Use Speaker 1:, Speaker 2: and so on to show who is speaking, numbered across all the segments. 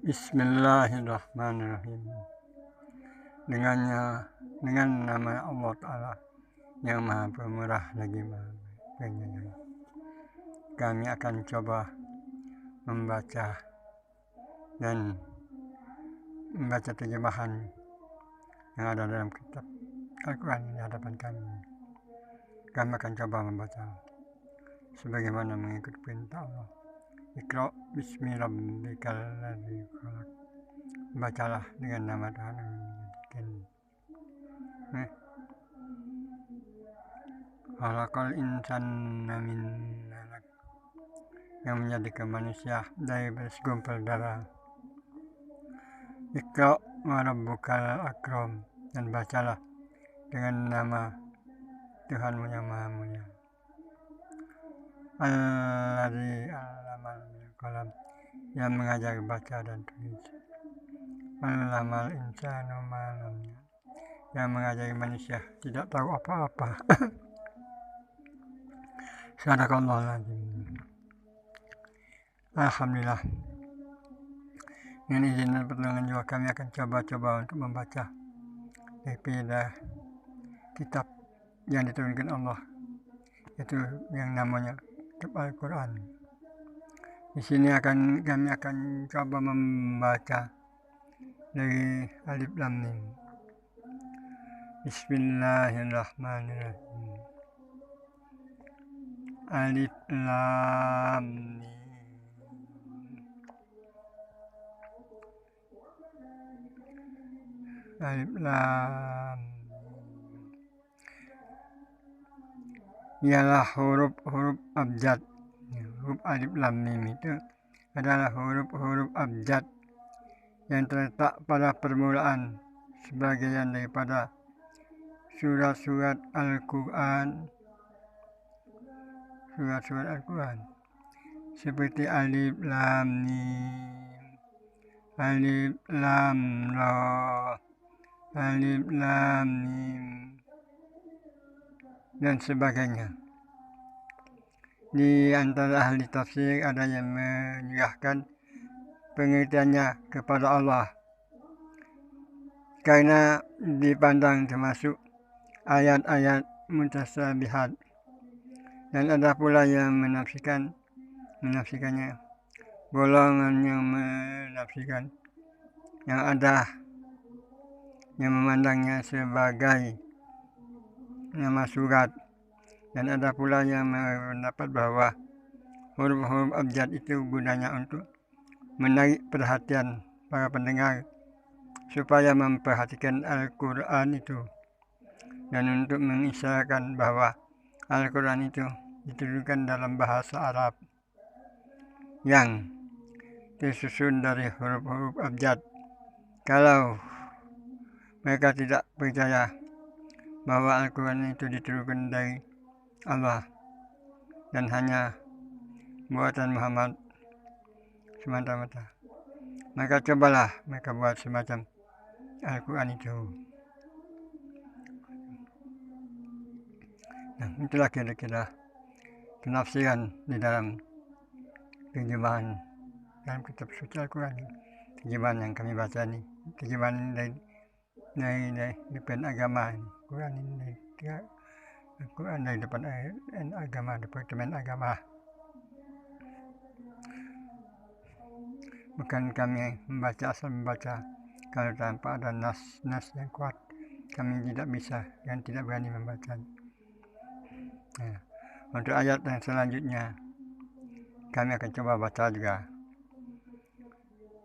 Speaker 1: Bismillahirrahmanirrahim. Dengan nama Allah Ta'ala yang Maha Pemurah lagi Maha Penyayang, kami akan coba membaca terjemahan yang ada dalam kitab Al-Quran di hadapan kami. Kami akan coba membaca sebagaimana mengikut perintah Allah. Iqra bismillahirrahmanirrahim. Bacalah dengan nama Tuhan yang menjadikan. Khalaqal insana min alaq, yang menjadikan manusia dari segumpal darah. Iqra wa rabbukal akram, dan bacalah dengan nama Tuhanmu yang maha mulia. Alladzi 'allamal bil qalam, yang mengajar baca dan tulis. 'Allamal insanu ma lam ya'lam, yang mengajari manusia tidak tahu apa-apa. Sadaqallahul azim. Alhamdulillah. Dengan izin dan pertolongan juga kami akan coba untuk membaca daripada kitab yang diturunkan Allah, itu yang namanya kitab Al-Quran. Di sini kami akan coba membaca dari Alif Lam Mim. Bismillahirrahmanirrahim. Alif Lam Mim. Alif Lam. Ialah huruf abjad. Huruf Alif Lam Mim itu adalah huruf abjad yang terletak pada permulaan sebagian daripada surat-surat Al-Quran. Surat-surat Al-Quran seperti Alif Lam Mim, Alif Lam Ra, Alif Lam Mim, dan sebagainya. Di antara ahli tafsir ada yang menyerahkan pengertiannya kepada Allah karena dipandang termasuk ayat-ayat mutasyabihat, dan ada pula yang menafsirkannya, golongan yang menafsirkan yang ada yang memandangnya sebagai nama surat, dan ada pula yang mendapat bahwa huruf-huruf abjad itu gunanya untuk menarik perhatian para pendengar supaya memperhatikan Al-Quran itu, dan untuk mengisyaratkan bahwa Al-Quran itu diturunkan dalam bahasa Arab yang disusun dari huruf-huruf abjad. Kalau mereka tidak percaya bahwa Al-Quran itu diturunkan dari Allah dan hanya buatan Muhammad semata-mata, maka cobalah mereka buat semacam Al-Quran itu. Nah, itulah kira-kira penafsiran di dalam terjemahan dalam kitab suci Al-Quran. Terjemahan yang kami baca ini, terjemahan dari agama. Quran ini Al-Quran dari depan agama, Departemen Agama. Bukan kami asal membaca kalau tanpa ada nas yang kuat. Kami tidak bisa dan tidak berani membaca. Nah, untuk ayat yang selanjutnya kami akan coba baca juga.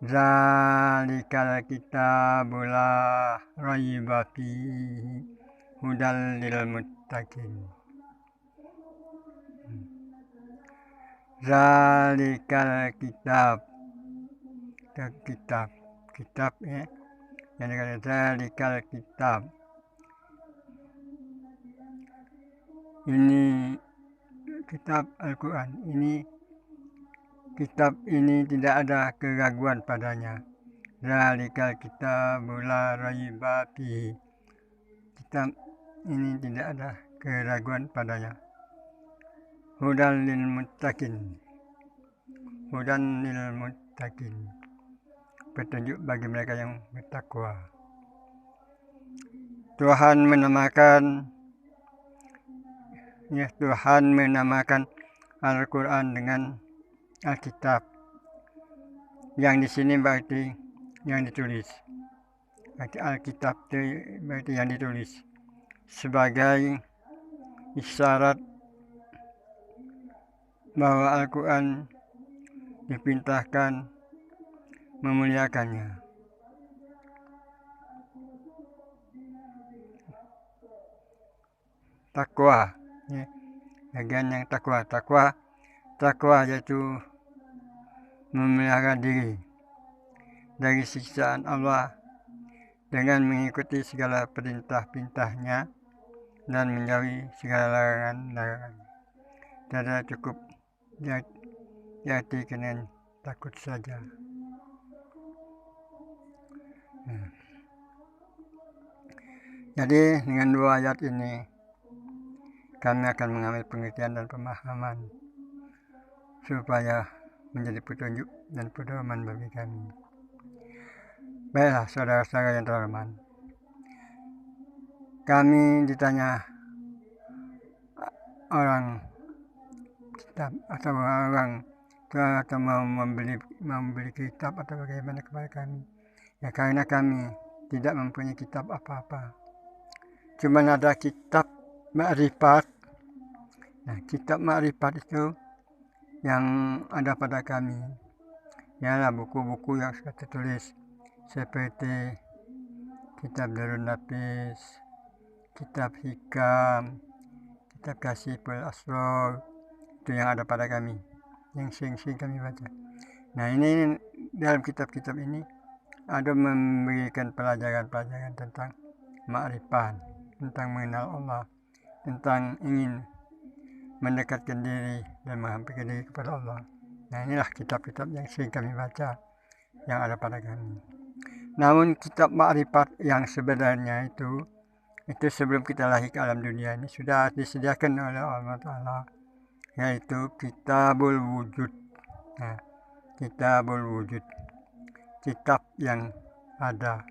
Speaker 1: Zalikal kitabu la raiba fihi hudal lil muttaqin. Zalikal kitab ya, yang dikatakan zalikal kitab, ini kitab Al-Quran, ini kitab ini tidak ada keraguan padanya. Zalikal kitabu la raiba fihi, kitab ini tidak ada keraguan padanya. Hudan lil muttaqin, petunjuk bagi mereka yang bertakwa. Tuhan menamakan Al-Quran dengan Alkitab. Yang di sini berarti yang ditulis. Berarti Alkitab itu berarti yang ditulis. Sebagai isyarat bahwa Al-Quran dipintahkan memuliakannya. Takwa, ya. Bagian yang takwa yaitu memelihara diri dari siksaan Allah dengan mengikuti segala perintah-perintahnya dan menjauhi segala larangan-larangan. Tidak cukup diartikan dengan takut saja. Jadi dengan dua ayat ini kami akan mengambil pengertian dan pemahaman supaya menjadi petunjuk dan pedoman bagi kami. Baiklah saudara-saudara yang terhormat, kami ditanya orang kitab atau orang tua atau mau membeli kitab atau bagaimana kepada kami. Ya karena kami tidak mempunyai kitab apa-apa. Cuma ada kitab Ma'rifat. Nah, kitab Ma'rifat itu yang ada pada kami ialah buku-buku yang sudah tertulis seperti kitab Darun Nafis, kitab Hikam, kitab Kasyiful Asrar, itu yang ada pada kami, yang sering-sering kami baca. Nah, ini dalam kitab-kitab ini ada memberikan pelajaran-pelajaran tentang ma'rifat, tentang mengenal Allah, tentang ingin mendekatkan diri dan menghampirkan diri kepada Allah. Nah, inilah kitab-kitab yang sering kami baca yang ada pada kami. Namun kitab ma'rifat yang sebenarnya itu sebelum kita lahir ke alam dunia ini sudah disediakan oleh Allah Ta'ala, yaitu Kitabul Wujud. Nah, Kitabul Wujud, kitab yang ada,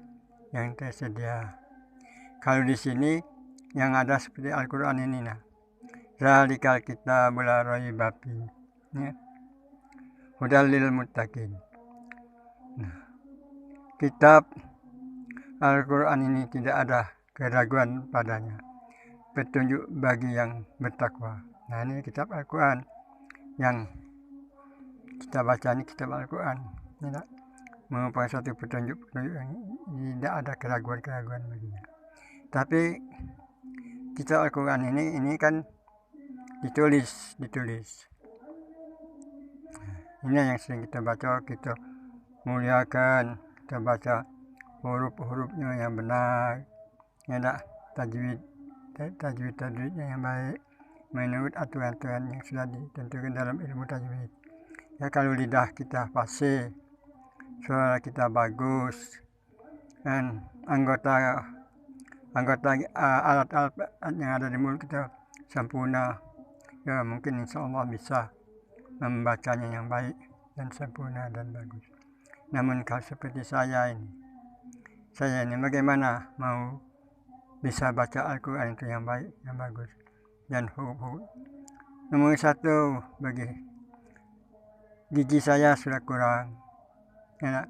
Speaker 1: yang tersedia. Kalau di sini yang ada seperti Al-Quran ini, nah, Zalikal kitabul la raiba fihi, ya. Hudal lil muttaqin. Nah, kitab Al-Quran ini tidak ada keraguan padanya, petunjuk bagi yang bertakwa. Nah, ini kitab Al-Quran yang kita baca, ini kitab Al-Quran. Tidak merupakan satu petunjuk yang tidak ada keraguan-keraguan baginya. Tapi kitab Al-Quran ini kan ditulis. Ini yang sering kita baca, kita muliakan, kita baca huruf-hurufnya yang benar, ya, tajwid-tajwidnya yang baik menurut aturan-aturan yang sudah ditentukan dalam ilmu tajwid. Ya, kalau lidah kita fasih, suara kita bagus, dan alat-alat yang ada di mulut kita sempurna, ya mungkin insya Allah bisa membacanya yang baik dan sempurna dan bagus. Namun kalau seperti saya ini bagaimana mau bisa baca Al-Quran itu yang baik, yang bagus, dan huruf-huruf. Nomor satu, bagi gigi saya sudah kurang, ya,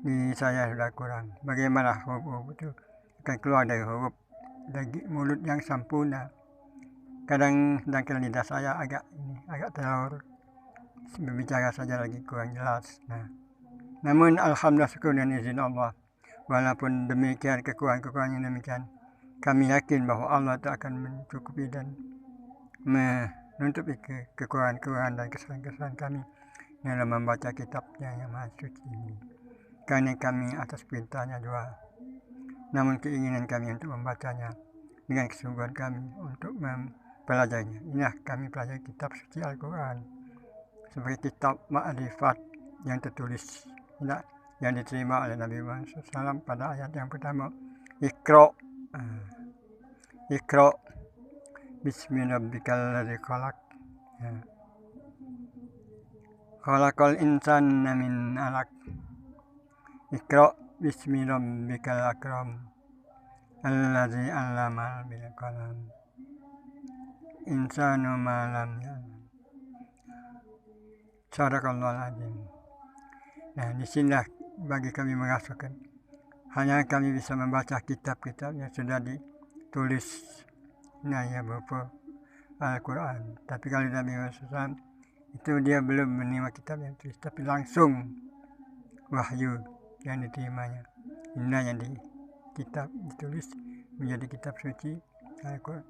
Speaker 1: gigi saya sudah kurang. Bagaimana huruf-huruf itu akan keluar dari mulut yang sempurna? Kadang lidah saya agak telur, berbicara saja lagi kurang jelas. Nah, namun alhamdulillah, syukur dan izin Allah, walaupun demikian kekurangan yang demikian, kami yakin bahwa Allah itu akan mencukupi dan menutupi kekurangan dan kesalahan kami dalam membaca kitabnya yang maha suci ini. Karena kami atas perintahnya doa, namun keinginan kami untuk membacanya dengan kesungguhan kami untuk mempelajarinya. Inilah kami pelajari kitab suci Al-Quran, seperti kitab Ma'rifat yang tertulis, yang diterima oleh Nabi Muhammad SAW pada ayat yang pertama, Iqra Bismillahirrahmanirrahim, khalaqal insana min alaq, Iqra bismi rabbikal akram allazi 'allama bil qalam insanu ma lam ya'lam. Sadaqallahul azim. Nah, disinilah bagi kami merasakan hanya kami bisa membaca kitab-kitab yang sudah ditulis ya berupa Al-Quran. Tapi kalau Nabi Muhammad itu dia belum menerima kitab yang tulis, tapi langsung wahyu yang diterimanya. Inilah yang di kitab ditulis menjadi kitab suci Al-Quran.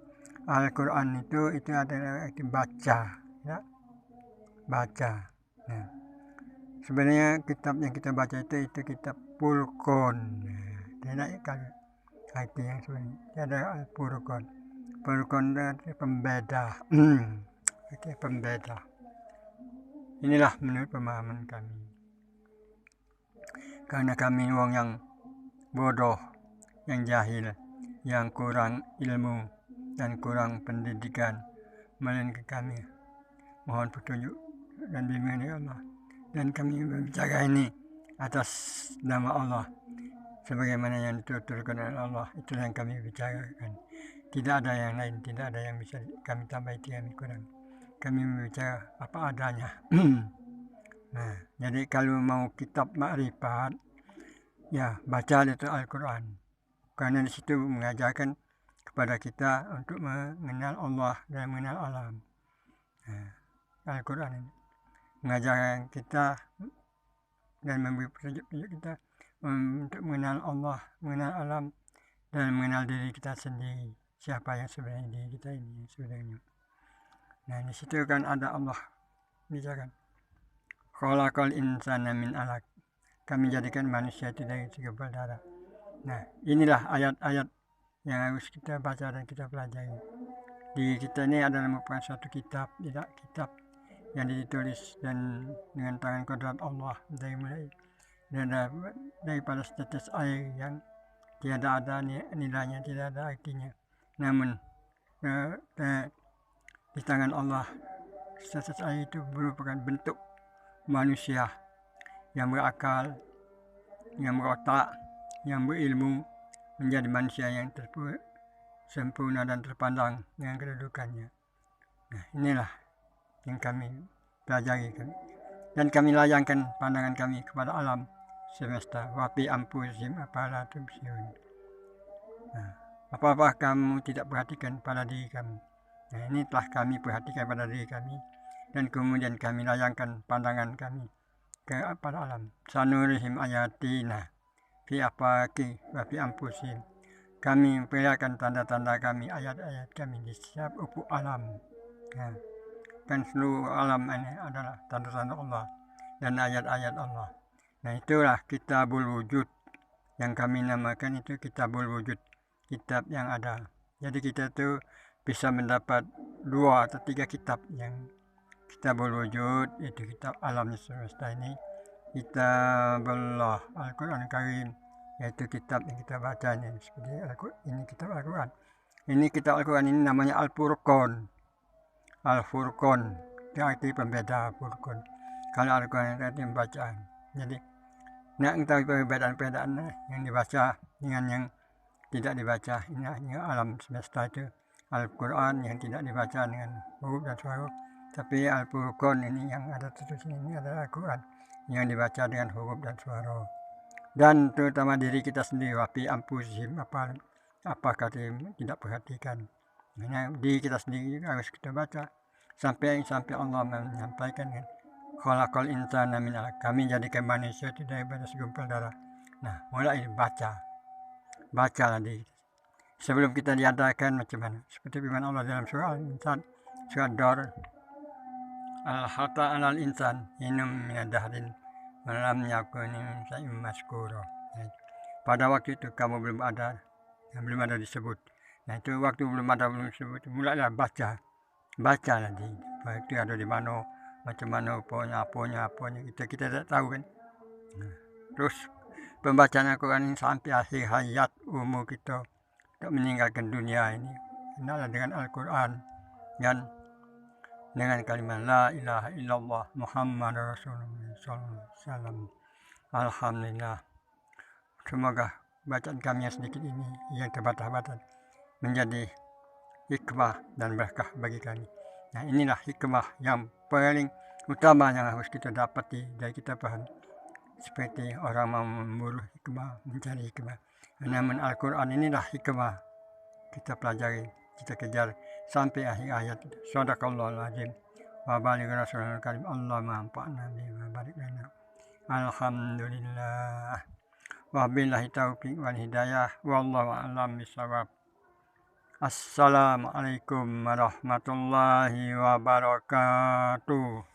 Speaker 1: Al-Quran itu adalah baca, ya, baca. Nah, sebenarnya kitab yang kita baca itu kitab Furqan. Tidak kalau arti yang sebenarnya ada Al-Furqan. Furqan itu pembeda. Pembeda. Inilah menurut pemahaman kami. Karena kami orang yang bodoh, yang jahil, yang kurang ilmu dan kurang pendidikan, melainkan kami mohon petunjuk dan bimbingan dari Allah. Dan kami berbicara ini atas nama Allah, sebagaimana yang dituturkan oleh Allah. Itulah yang kami bicarakan. Tidak ada yang lain, tidak ada yang bisa kami tambah, kami kurang. Kami berbicara apa adanya. Nah, jadi kalau mau kitab makrifat, ya baca itu Al-Quran. Karena di situ mengajarkan kepada kita untuk mengenal Allah dan mengenal alam. Nah, Al-Quran ini mengajarkan kita dan memberi petunjuk kita untuk mengenal Allah, mengenal alam, dan mengenal diri kita sendiri. Siapa yang sebenarnya diri kita ini sebenarnya. Nah, di situ kan ada Allah bicara. Khalaqal insana min alaq. Kami jadikan manusia itu dari segumpal darah. Nah, inilah ayat-ayat yang harus kita baca dan kita pelajari. Di kita ini adalah merupakan suatu kitab, tidak kitab yang ditulis dan dengan tangan kodrat Allah daripada setetes air yang tiada ada nilainya, tidak ada artinya. Namun di tangan Allah setetes air itu merupakan bentuk manusia yang berakal, yang berotak, yang berilmu, menjadi manusia yang sempurna dan terpandang dengan kedudukannya. Nah, inilah yang kami pelajari dan kami layangkan pandangan kami kepada alam semesta. Wapi ampusim apala tubsirun. Nah, apa-apa kamu tidak perhatikan pada diri kamu. Nah, ini telah kami perhatikan pada diri kami dan kemudian kami layangkan pandangan kami kepada alam. Sanurihim ayatina fi afaqi wa fi anfusihim. Kami memperlihatkan tanda-tanda kami, ayat-ayat kami di setiap ufuk alam. Nah, kan seluruh alam ini adalah tanda-tanda Allah dan ayat-ayat Allah. Nah, itulah kitabul wujud yang kami namakan itu kitabul wujud, kitab yang ada. Jadi kita itu bisa mendapat 2 atau 3 kitab. Yang kitabul wujud itu kitab alam semesta ini, kitabullah Al-Quran Karim, yaitu kitab yang kita baca ini. Seperti ini kitab Al-Quran. Ini kitab Al-Quran ini namanya Al-Furqan. Al-Furqan itu arti pembeda Furqan. Kalau Al-Quran itu arti pembacaan. Jadi nak mengetahui perbedaan-perbedaan yang dibaca dengan yang tidak dibaca. Ini hanya alam semesta itu Al-Quran yang tidak dibaca dengan huruf dan suara. Tapi Al-Furqan ini yang ada tertulis ini adalah Al-Quran yang dibaca dengan huruf dan suara. Dan terutama diri kita sendiri, wapi ampusihim, apakah tidak perhatikan. Nah, diri kita sendiri harus kita baca sampai Allah menyampaikan kan, khalaqal insana min alaq. Kami jadikan manusia itu daripada segumpal darah. Nah, mulai bacalah diri sebelum kita diadakan macam mana. Seperti firman Allah dalam surah Al-Insan, surah Dar, al-hata alal insan inum minadahrin malam yakuni min syai'in maskura. Pada waktu itu kamu belum ada disebut. Nah, itu waktu belum disebut, mulailah bacalah di itu ada di mana, macam mana apanya kita tidak tahu kan. Nah, terus pembacaan Al-Quran ini sampai akhir hayat umur kita untuk meninggalkan dunia ini, hendaklah dengan Al-Quran dan dengan kalimat la ilaha illallah Muhammad Rasulullah sallallahu alaihi wasallam. Alhamdulillah Semoga bacaan kami yang sedikit ini yang terbatas-batas menjadi hikmah dan berkah bagi kami. Nah, inilah hikmah yang paling utama yang harus kita dapati dari kita paham. Seperti orang mau memburu hikmah, mencari hikmah. Namun Al-Quran inilah hikmah. Kita pelajari, kita kejar sampai akhir ayat. Shadaqallahul azim. Wa baligh rasulul karim. Allahumma anfa'na bima barik lana. Alhamdulillah. Wabillahi taufiq wal hidayah. Wallahu a'lam bishawab. Assalamualaikum warahmatullahi wabarakatuh.